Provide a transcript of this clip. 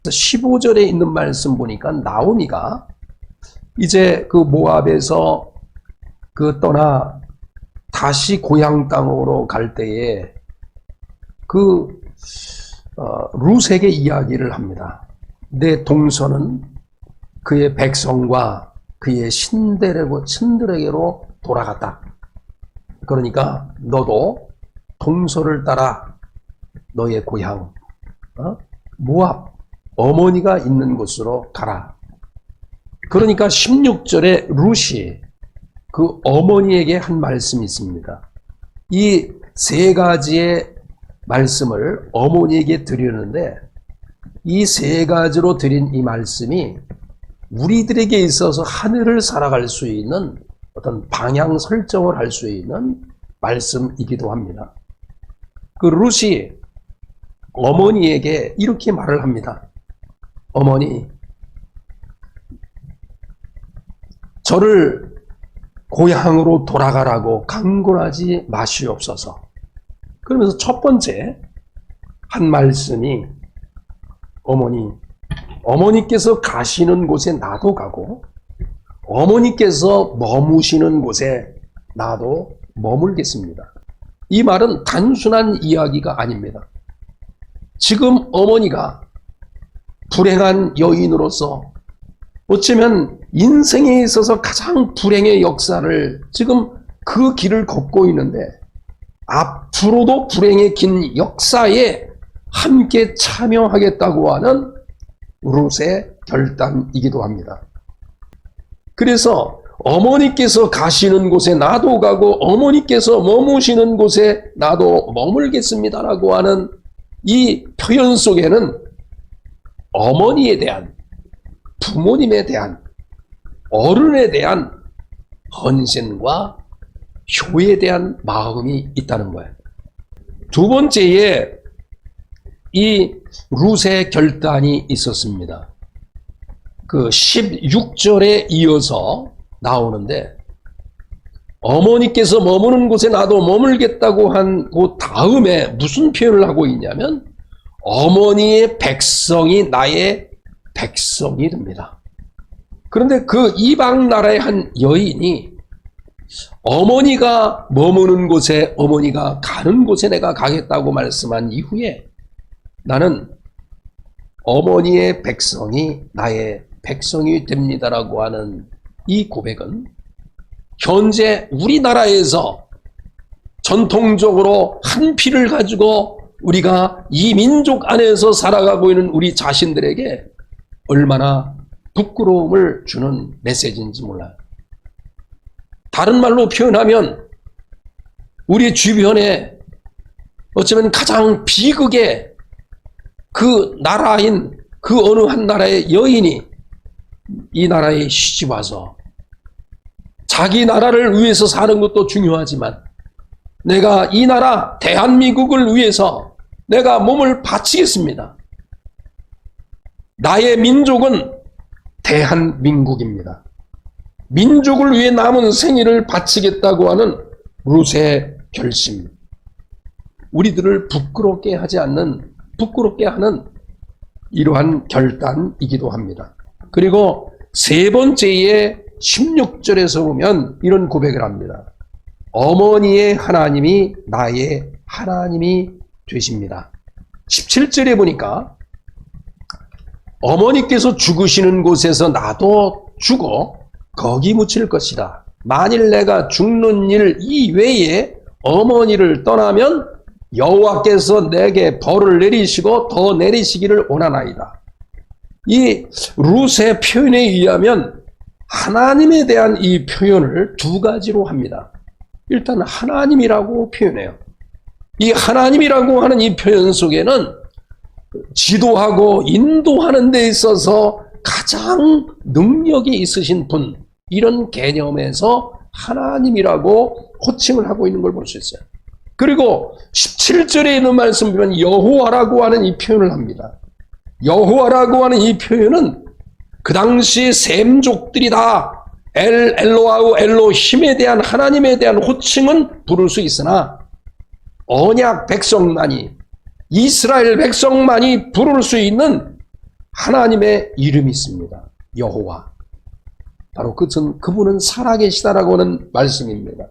15절에 있는 말씀 보니까 나오미가 이제 그 모압에서 그 떠나 다시 고향 땅으로 갈 때에 그 룻에게 이야기를 합니다. 내 동서는 그의 백성과 그의 신들에게로 돌아갔다. 그러니까 너도 동서를 따라 너의 고향 모압 어머니가 있는 곳으로 가라. 그러니까 16절에 룻이 그 어머니에게 한 말씀이 있습니다. 이 세 가지의 말씀을 어머니에게 드리는데 이 세 가지로 드린 이 말씀이 우리들에게 있어서 하늘을 살아갈 수 있는 어떤 방향 설정을 할 수 있는 말씀이기도 합니다. 그 룻이 어머니에게 이렇게 말을 합니다. 어머니, 저를 고향으로 돌아가라고 강권하지 마시옵소서. 그러면서 첫 번째 한 말씀이 어머니께서 가시는 곳에 나도 가고 어머니께서 머무시는 곳에 나도 머물겠습니다. 이 말은 단순한 이야기가 아닙니다. 지금 어머니가 불행한 여인으로서 어쩌면 인생에 있어서 가장 불행의 역사를 지금 그 길을 걷고 있는데 앞으로도 불행의 긴 역사에 함께 참여하겠다고 하는 룻의 결단이기도 합니다. 그래서 어머니께서 가시는 곳에 나도 가고 어머니께서 머무시는 곳에 나도 머물겠습니다라고 하는 이 표현 속에는 어머니에 대한, 부모님에 대한, 어른에 대한 헌신과 효에 대한 마음이 있다는 거예요. 두 번째에 이 룻의 결단이 있었습니다. 그 16절에 이어서 나오는데 어머니께서 머무는 곳에 나도 머물겠다고 한 그 다음에 무슨 표현을 하고 있냐면 어머니의 백성이 나의 백성이 됩니다. 그런데 그 이방 나라의 한 여인이 어머니가 머무는 곳에 어머니가 가는 곳에 내가 가겠다고 말씀한 이후에 나는 어머니의 백성이 나의 백성이 됩니다라고 하는 이 고백은 현재 우리나라에서 전통적으로 한 피를 가지고 우리가 이 민족 안에서 살아가고 있는 우리 자신들에게 얼마나 부끄러움을 주는 메시지인지 몰라요. 다른 말로 표현하면 우리 주변에 어쩌면 가장 비극의 그 나라인 그 어느 한 나라의 여인이 이 나라에 시집 와서 자기 나라를 위해서 사는 것도 중요하지만 내가 이 나라 대한민국을 위해서 내가 몸을 바치겠습니다. 나의 민족은 대한민국입니다. 민족을 위해 남은 생애를 바치겠다고 하는 룻의 결심. 우리들을 부끄럽게 하는 이러한 결단이기도 합니다. 그리고 세 번째에 16절에서 보면 이런 고백을 합니다. 어머니의 하나님이 나의 하나님이 되십니다. 17절에 보니까 어머니께서 죽으시는 곳에서 나도 죽어 거기 묻힐 것이다. 만일 내가 죽는 일 이외에 어머니를 떠나면 여호와께서 내게 벌을 내리시고 더 내리시기를 원하나이다. 이 룻의 표현에 의하면 하나님에 대한 이 표현을 두 가지로 합니다. 일단 하나님이라고 표현해요. 이 하나님이라고 하는 이 표현 속에는 지도하고 인도하는 데 있어서 가장 능력이 있으신 분, 이런 개념에서 하나님이라고 호칭을 하고 있는 걸 볼 수 있어요. 그리고 17절에 있는 말씀 보면 여호와라고 하는 이 표현을 합니다. 여호와라고 하는 이 표현은 그 당시 셈족들이 다 엘로하고 엘로힘에 대한 하나님에 대한 호칭은 부를 수 있으나 언약 백성만이, 이스라엘 백성만이 부를 수 있는 하나님의 이름이 있습니다. 여호와. 바로 그분은 살아계시다라고 하는 말씀입니다.